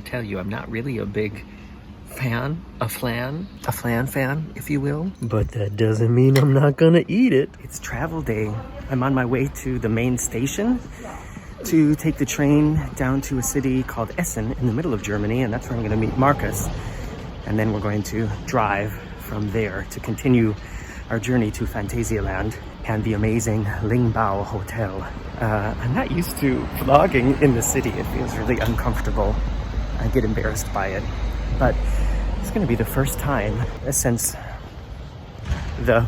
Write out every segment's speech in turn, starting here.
tell you, I'm not really a big fan, a flan fan, if you will. But that doesn't mean I'm not gonna eat it. It's travel day. I'm on my way to the main station to take the train down to a city called Essen in the middle of Germany, and that's where I'm gonna meet Marcus. And then we're going to drive from there to continue our journey to Phantasialand and the amazing Ling Bao Hotel. I'm not used to vlogging in the city. It feels really uncomfortable. I get embarrassed by it. But it's gonna be the first time since the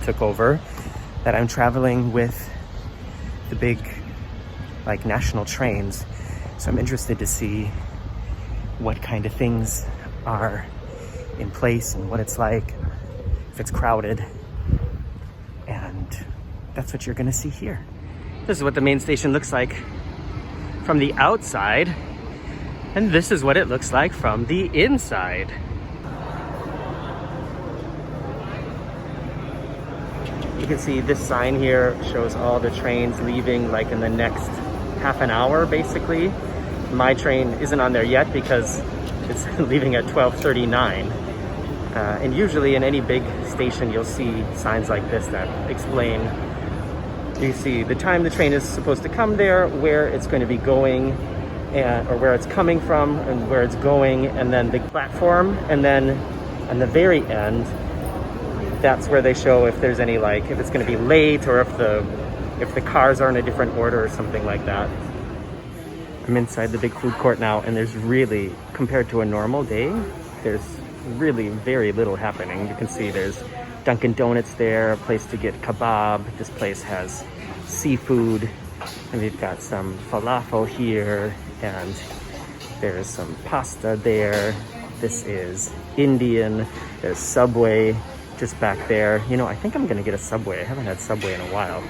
took over that I'm traveling with the big like national trains. So I'm interested to see what kind of things are in place and what it's like, if it's crowded. And that's what you're gonna see here. This is what the main station looks like from the outside, and this is what it looks like from the inside. You can see this sign here shows all the trains leaving like in the next half an hour basically. My train isn't on there yet because it's leaving at 12:39. And usually in any big station you'll see signs like this that explain, you see the time the train is supposed to come there, where it's going to be going, or where it's coming from and where it's going, and then the platform, and then on the very end that's where they show if there's any, like if it's going to be late or if the cars are in a different order or something like that. I'm inside the big food court now, and there's really, compared to a normal day, there's really very little happening. You can see there's Dunkin' Donuts there, a place to get kebab. This place has seafood, and we've got some falafel here, and there's some pasta there. This is Indian. There's Subway just back there. You know, I think I'm gonna get a Subway. I haven't had Subway in a while.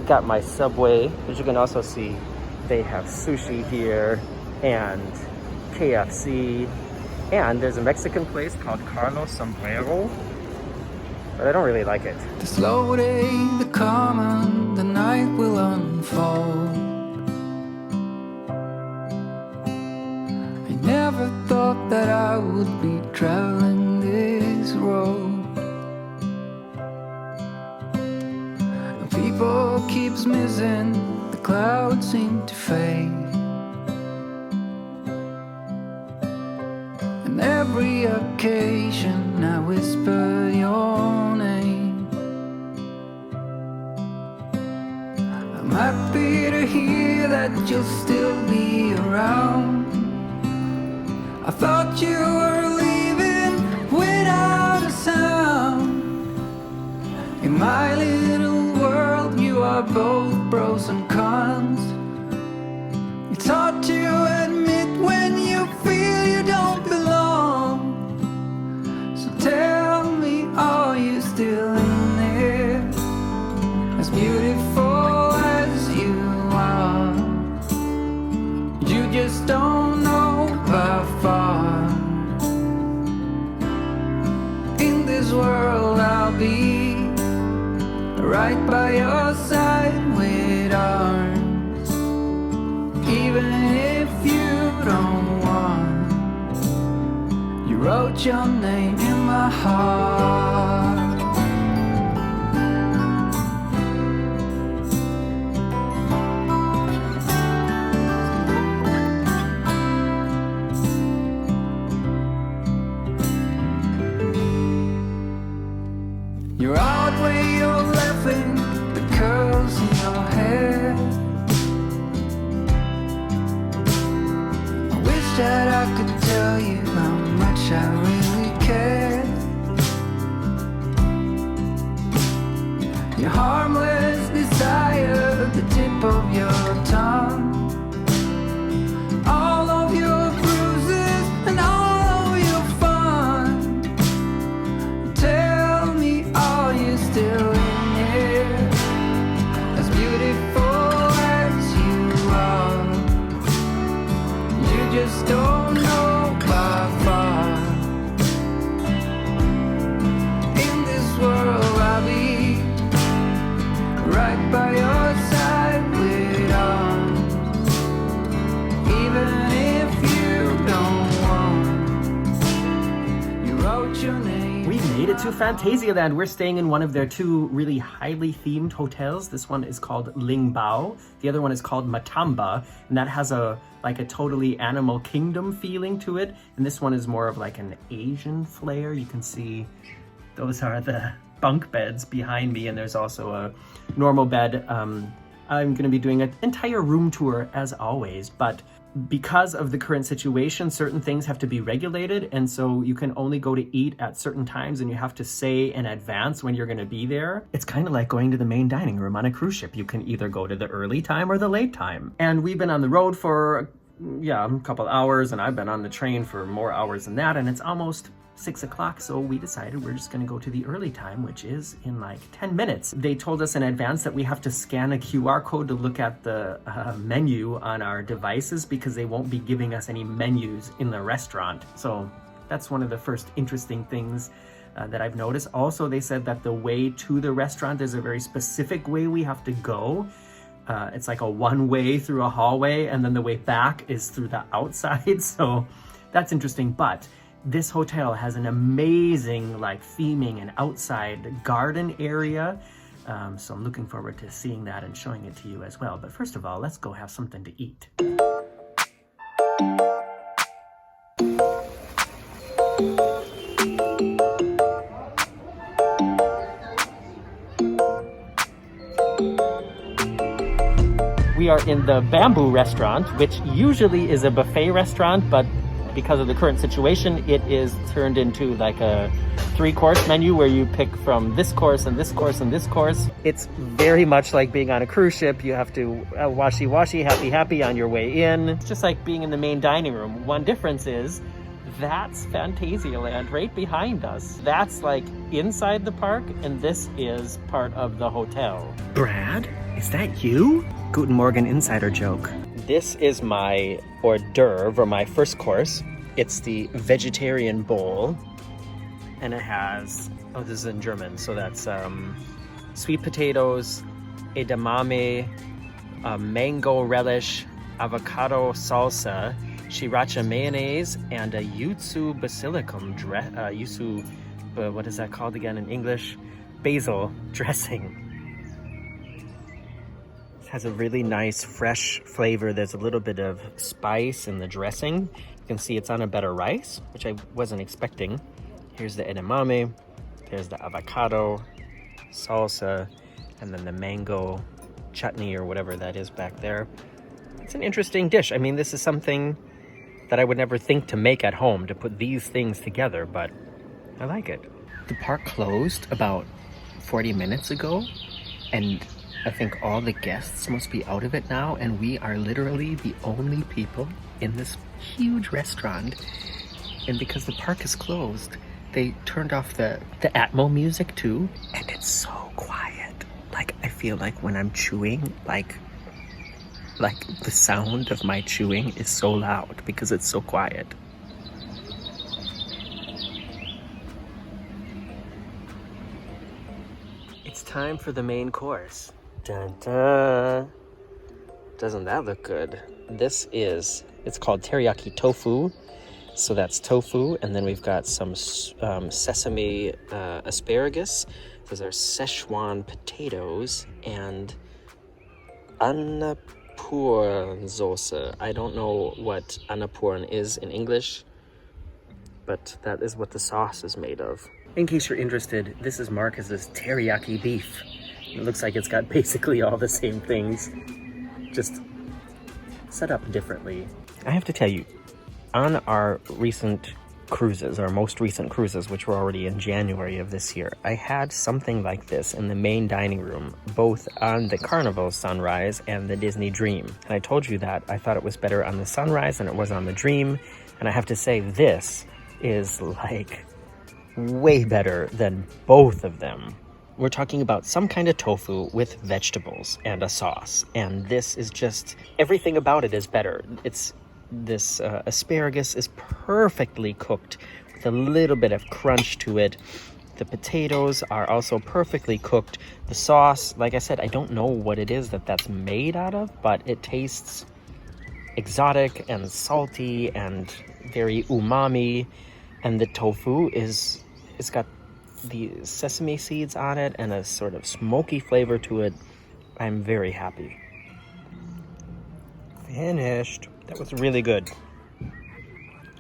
Got my Subway, as you can also see, they have sushi here and KFC, and there's a Mexican place called Carlos Sombrero, but I don't really like it. The slow day, the calm, and the night will unfold. I never thought that I would be traveling this road. People keeps missing, the clouds seem to fade, and every occasion I whisper your name. I'm happy to hear that you'll still be around. I thought you were leaving without a sound. In my little world, you are both pros and cons. It's hard to admit when you feel you don't belong. So tell me, are you still in there? As beautiful as you are, you just don't know how far. In this world I'll be right by your side with arms, even if you don't want. You wrote your name in my heart. You're out where you're laughing, the curls in your hair. I wish that I could tell you how much I really care. Your harmless desire, the tip of your tongue, all of your bruises and all of your fun. Tell me, are you still in here? As beautiful as you are, you just don't know how far. In this world I'll be right by your side with arms. Even if you don't want, you wrote your name. We made it to Phantasialand. We're staying in one of their two really highly themed hotels. This one is called Ling Bao. The other one is called Matamba, and that has a totally animal kingdom feeling to it. And this one is more of like an Asian flair. You can see those are the bunk beds behind me, and there's also a normal bed. I'm going to be doing an entire room tour as always, but because of the current situation, certain things have to be regulated, and so you can only go to eat at certain times, and you have to say in advance when you're going to be there. It's kind of like going to the main dining room on a cruise ship. You can either go to the early time or the late time. And we've been on the road for a couple hours, and I've been on the train for more hours than that, and it's almost 6 o'clock, so we decided we're just going to go to the early time, which is in like 10 minutes. They told us in advance that we have to scan a QR code to look at the menu on our devices, because they won't be giving us any menus in the restaurant. So that's one of the first interesting things that I've noticed. Also, they said that the way to the restaurant is a very specific way we have to go. It's like a one-way through a hallway, and then the way back is through the outside. So that's interesting. But this hotel has an amazing like theming and outside garden area. So I'm looking forward to seeing that and showing it to you as well. But first of all, let's go have something to eat. We are in the Bamboo restaurant, which usually is a buffet restaurant, but because of the current situation, it is turned into like a 3-course menu where you pick from this course and this course and this course. It's very much like being on a cruise ship. You have to washy washy, happy happy on your way in. It's just like being in the main dining room. One difference is that's Phantasialand right behind us. That's like inside the park, and this is part of the hotel. Brad, is that you? Guten Morgen insider joke. This is my hors d'oeuvre, or my first course. It's the vegetarian bowl, and it has, oh, this is in German, so that's sweet potatoes, edamame, mango relish, avocado salsa, sriracha mayonnaise, and a yuzu basilicum what is that called again in English? Basil dressing. Has a really nice fresh flavor. There's a little bit of spice in the dressing. You can see it's on a better rice, which I wasn't expecting. Here's the edamame, there's the avocado, salsa, and then the mango chutney or whatever that is back there. It's an interesting dish. I mean, this is something that I would never think to make at home, to put these things together, but I like it. The park closed about 40 minutes ago, and I think all the guests must be out of it now, and we are literally the only people in this huge restaurant. And because the park is closed, they turned off the Atmo music too, and it's so quiet. Like, I feel like when I'm chewing, like the sound of my chewing is so loud because it's so quiet. It's time for the main course. Dun, dun. Doesn't that look good? It's called teriyaki tofu. So that's tofu, and then we've got some sesame asparagus. Those are Szechuan potatoes, and annapurna sauce. I don't know what annapurna is in English, but that is what the sauce is made of. In case you're interested, this is Marcus's teriyaki beef. It looks like it's got basically all the same things, just set up differently. I have to tell you, on our recent cruises, our most recent cruises, which were already in January of this year, I had something like this in the main dining room, both on the Carnival Sunrise and the Disney Dream. And I told you that I thought it was better on the Sunrise than it was on the Dream. And I have to say, this is like way better than both of them. We're talking about some kind of tofu with vegetables and a sauce. And this is just, everything about it is better. This asparagus is perfectly cooked with a little bit of crunch to it. The potatoes are also perfectly cooked. The sauce, like I said, I don't know what it is that's made out of, but it tastes exotic and salty and very umami. And the tofu it's got the sesame seeds on it and a sort of smoky flavor to it. I'm very happy. Finished. That was really good.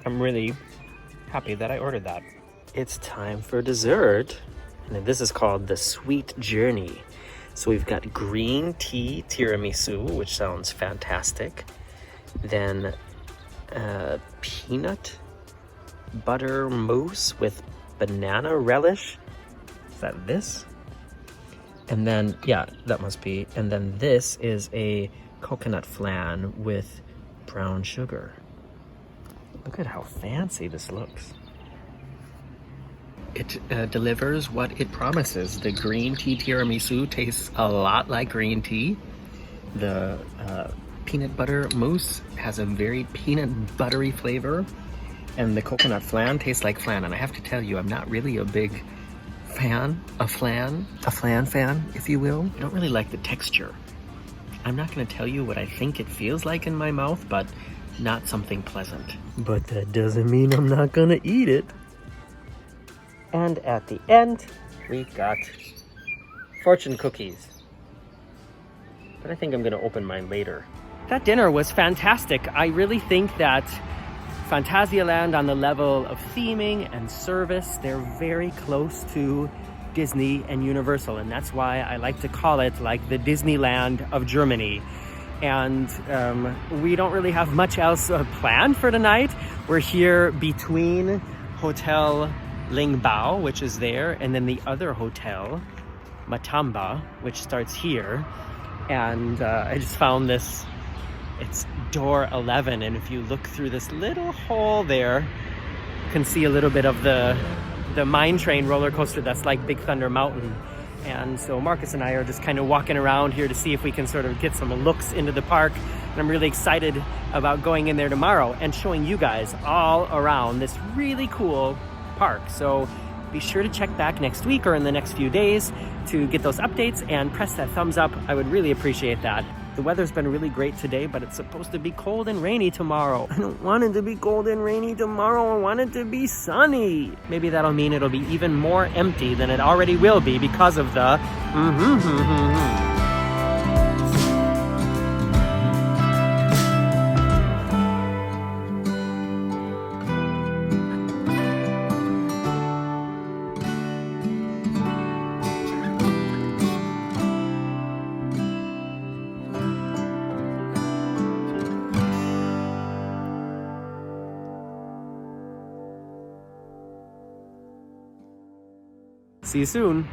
I'm really happy that I ordered that. It's time for dessert. And this is called the Sweet Journey. So we've got green tea tiramisu, which sounds fantastic. Then peanut butter mousse with banana relish. Is that this? And then, yeah, that must be. And then this is a coconut flan with brown sugar. Look at how fancy this looks. It delivers what it promises. The green tea tiramisu tastes a lot like green tea. The peanut butter mousse has a very peanut buttery flavor. And the coconut flan tastes like flan. And I have to tell you, I'm not really a big fan of flan. A flan fan, if you will. I don't really like the texture. I'm not going to tell you what I think it feels like in my mouth, but not something pleasant. But that doesn't mean I'm not going to eat it. And at the end, we've got fortune cookies. But I think I'm going to open mine later. That dinner was fantastic. I really think that Phantasialand, on the level of theming and service, they're very close to Disney and Universal, and that's why I like to call it like the Disneyland of Germany. And we don't really have much else planned for tonight. We're here between Hotel Ling Bao, which is there, and then the other hotel, Matamba, which starts here. And I just found this. It's door 11, and if you look through this little hole there, you can see a little bit of the mine train roller coaster that's like Big Thunder Mountain. And so Marcus and I are just kind of walking around here to see if we can sort of get some looks into the park. And I'm really excited about going in there tomorrow and showing you guys all around this really cool park. So be sure to check back next week or in the next few days to get those updates and press that thumbs up. I would really appreciate that. The weather's been really great today, but it's supposed to be cold and rainy tomorrow. I don't want it to be cold and rainy tomorrow. I want it to be sunny. Maybe that'll mean it'll be even more empty than it already will be because of the See you soon.